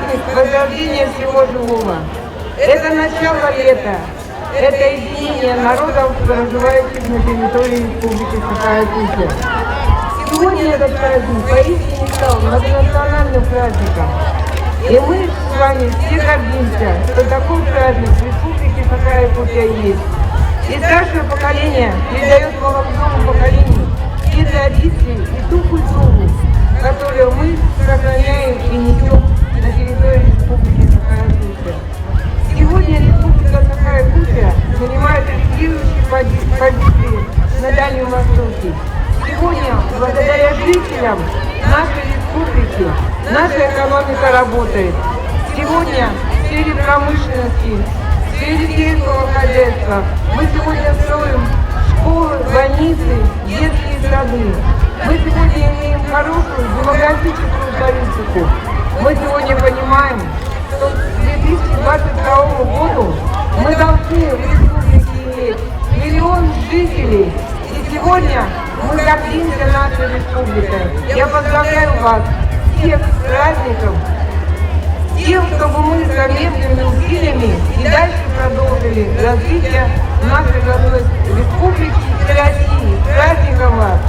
праздник возрождения всего живого. Это начало лета, это единение народов, проживающих на территории Республики Саха-Якутия. Сегодня этот праздник поистине стал многонациональным праздником. И мы с вами все гордимся, что такой праздник в Республике Саха-Якутия есть. И старшее поколение передает молодому поколению те традиции и ту культуру, которую мы сохраняем и несем на территории Республики Саха-Якутия. Сегодня Республика Саха-Якутия занимает лидирующие позиции на Дальнем Востоке. Сегодня, благодаря жителям нашей республики, наша экономика работает. Сегодня в сфере промышленности, в сфере сельского хозяйства мы сегодня строим школы, больницы, детские сады. Мы сегодня имеем хорошую демографическую политику. Мы сегодня понимаем, что к 2022 году мы должны в республике иметь 1 миллион жителей. И сегодня мы гордимся нашей республикой. Я поздравляю вас всех с праздником, с тем, чтобы мы совместными усилиями и дальше продолжили развитие нашей родной республики и России. С праздником вас!